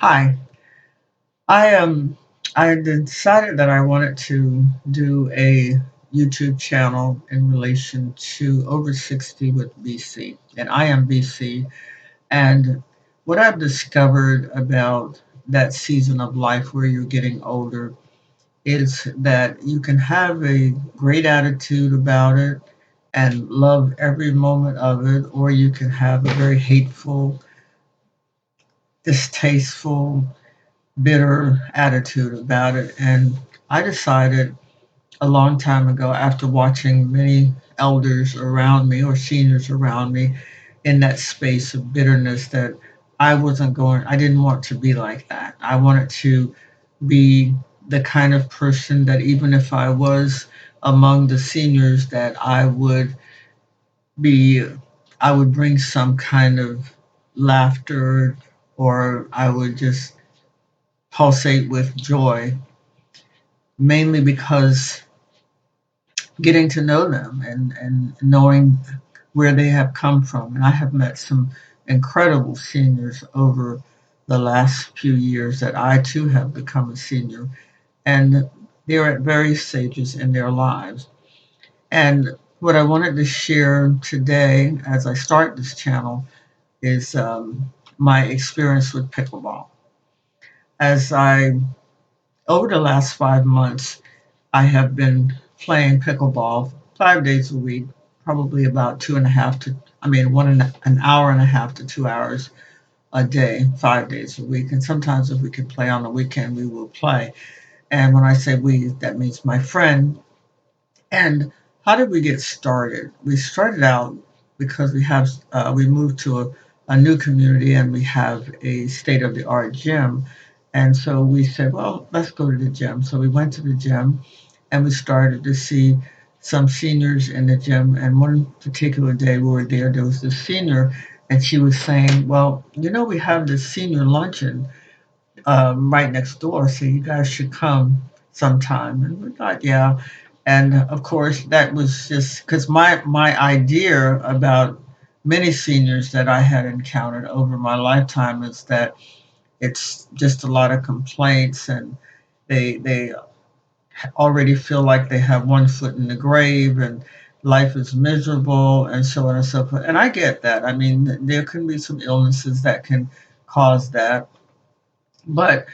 Hi, I I decided that I wanted to do a YouTube channel in relation to over 60 with BC, and I am BC. And what I've discovered about that season of life where you're getting older is that you can have a great attitude about it and love every moment of it, or you can have a very hateful, distasteful, bitter attitude about it. And I decided a long time ago, after watching many elders around me or seniors around me in that space of bitterness, that I didn't want to be like that. I wanted to be the kind of person that even if I was among the seniors, that be, I would bring some kind of laughter, or I would just pulsate with joy, mainly because getting to know them and knowing where they have come from. And I have met some incredible seniors over the last few years that I too have become a senior. And they're at various stages in their lives. And what I wanted to share today as I start this channel is my experience with pickleball. As I, over the last 5 months, I have been playing pickleball 5 days a week, probably about two and a half to, I mean, an hour and a half to 2 hours a day, 5 days a week. And sometimes if we can play on the weekend, we will play. And when I say we, that means my friend. And how did we get started? We started out because we moved to a new community and we have a state of the art gym. And so we said, well, let's go to the gym. So we went to the gym and we started to see some seniors in the gym. And one particular day we were there, there was this senior, and she was saying, well, we have this senior luncheon right next door, so you guys should come sometime. And we thought, yeah. And of course, that was just because my idea about many seniors that I had encountered over my lifetime is that it's just a lot of complaints, and they already feel like they have one foot in the grave, and life is miserable, and so on and so forth. And I get that. I mean, there can be some illnesses that can cause that, but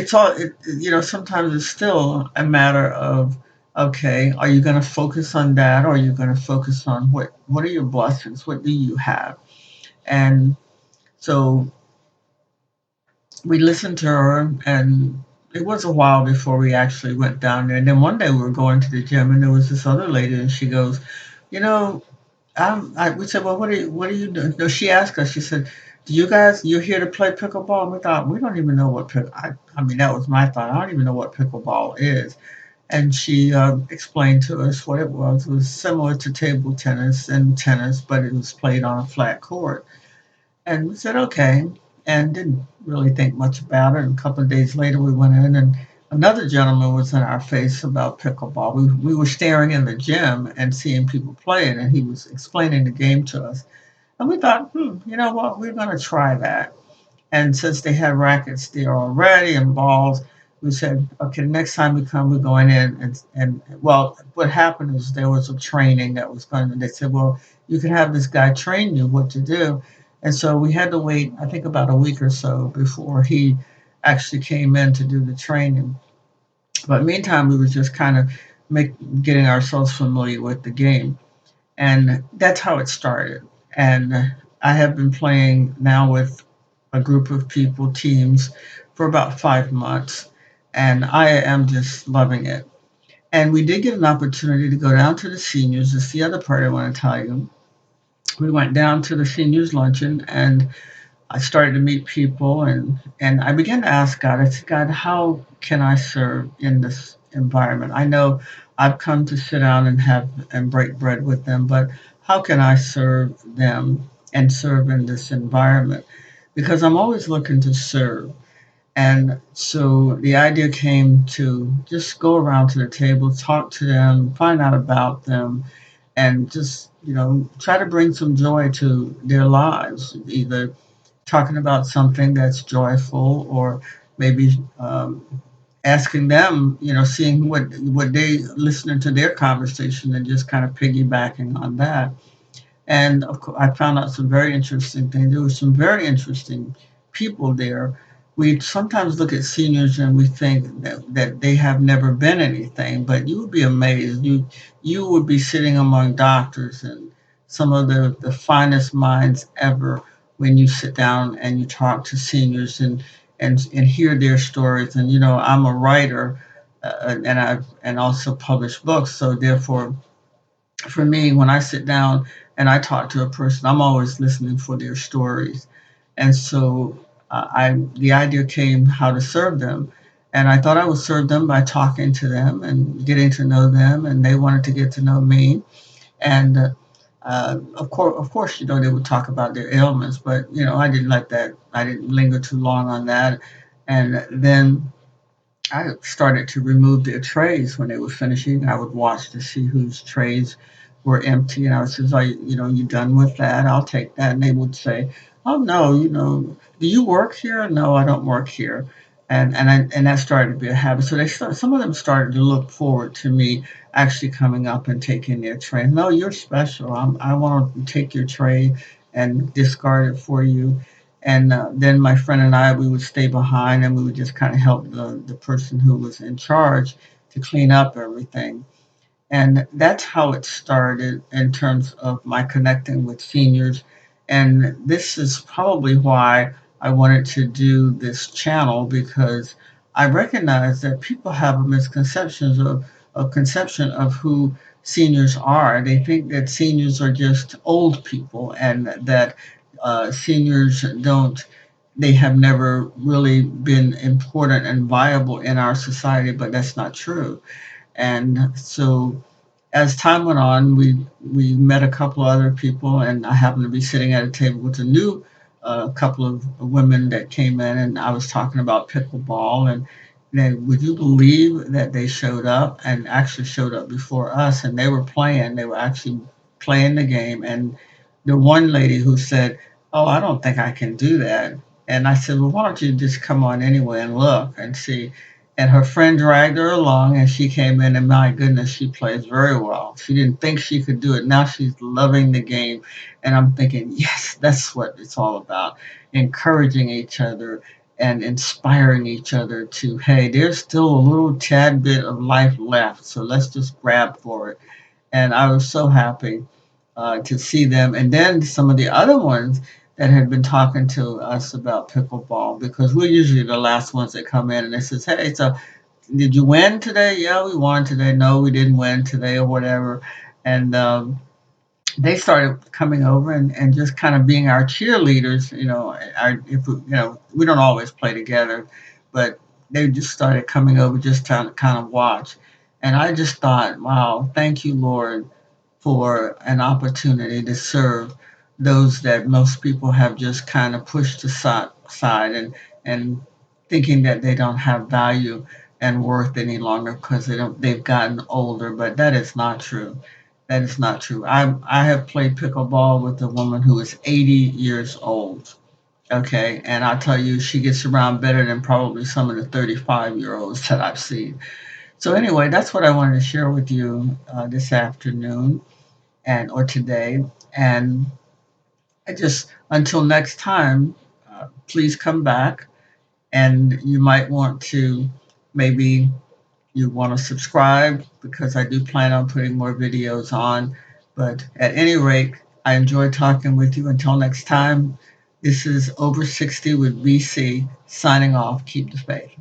sometimes it's still a matter of, okay, are you going to focus on that, or are you going to focus on what are your blessings, what do you have? And so we listened to her, and it was a while before we actually went down there. And then one day we were going to the gym, and there was this other lady, and she goes, you know we said, well, what are you doing? No, she asked us, she said, do you guys, you're here to play pickleball? And we thought, we don't even know what I mean, that was my thought. I don't even know what pickleball is. And she explained to us what it was. It was similar to table tennis and tennis, but it was played on a flat court. And we said, okay, and didn't really think much about it. And a couple of days later, we went in, and another gentleman was in our face about pickleball. We were staring in the gym and seeing people play it, and he was explaining the game to us. And we thought, you know what, we're going to try that. And since they had rackets there already and balls, we said, okay, the next time we come, we're going in. And well, what happened is there was a training that was going to, they said, well, you can have this guy train you what to do. And so we had to wait, I think, about a week or so before he actually came in to do the training. But meantime, we were just kind of getting ourselves familiar with the game. And that's how it started. And I have been playing now with a group of people, teams, for about 5 months, and I am just loving it. And we did get an opportunity to go down to the seniors. It's the other part I want to tell you. We went down to the seniors luncheon, and I started to meet people, and I began to ask God. I said, God, how can I serve in this environment? I know I've come to sit down and have and break bread with them, but how can I serve them and serve in this environment? Because I'm always looking to serve. And so the idea came to just go around to the table, talk to them, find out about them, and just, try to bring some joy to their lives, either talking about something that's joyful, or maybe asking them, seeing what they listening to their conversation and just kind of piggybacking on that. And of course, I found out some very interesting things. There were some very interesting people there. We sometimes look at seniors and we think that they have never been anything, but you would be amazed. You would be sitting among doctors and some of the finest minds ever when you sit down and you talk to seniors and hear their stories. And I'm a writer, and also publish books, so therefore for me, when I sit down and I talk to a person, I'm always listening for their stories. And so the idea came how to serve them. And I thought I would serve them by talking to them and getting to know them, and they wanted to get to know me. And of course, they would talk about their ailments, but I didn't let that. I didn't linger too long on that. And then I started to remove their trays when they were finishing. I would watch to see whose trays were empty, and I would say, "Are you done with that? I'll take that." And they would say, "Oh no, do you work here?" "No, I don't work here." And that started to be a habit. So some of them started to look forward to me actually coming up and taking their tray. "No, you're special. I want to take your tray and discard it for you." And then my friend and I, we would stay behind and we would just kind of help the person who was in charge to clean up everything. And that's how it started in terms of my connecting with seniors. And this is probably why I wanted to do this channel, because I recognize that people have a misconceptions of a conception of who seniors are. They think that seniors are just old people, and that seniors don't they have never really been important and viable in our society, but that's not true. And so as time went on, we met a couple of other people, and I happened to be sitting at a table with a new couple of women that came in, and I was talking about pickleball, and would you believe that they showed up and actually showed up before us, and they were playing. They were actually playing the game, and the one lady who said, "Oh, I don't think I can do that," and I said, "Well, why don't you just come on anyway and look and see." And her friend dragged her along, and she came in, and my goodness, she plays very well. She didn't think she could do it. Now she's loving the game. And I'm thinking, yes, that's what it's all about, encouraging each other and inspiring each other to, hey, there's still a little tad bit of life left, so let's just grab for it. And I was so happy to see them. And then some of the other ones that had been talking to us about pickleball, because we're usually the last ones that come in, and they says, "Hey, so did you win today?" "Yeah, we won today." "No, we didn't win today," or whatever. And they started coming over and just kind of being our cheerleaders. If we don't always play together, but they just started coming over just to kind of watch. And I just thought, wow, thank you, Lord, for an opportunity to serve those that most people have just kind of pushed aside, and thinking that they don't have value and worth any longer because they've gotten older. But that is not true. That is not true. I have played pickleball with a woman who is 80 years old. Okay, and I'll tell you, she gets around better than probably some of the 35-year-olds that I've seen. So anyway, that's what I wanted to share with you this afternoon and or today. And I just until next time, please come back, and you might want to maybe you want to subscribe, because I do plan on putting more videos on. But at any rate, I enjoy talking with you. Until next time, this is Over 60 with BC signing off. Keep the faith.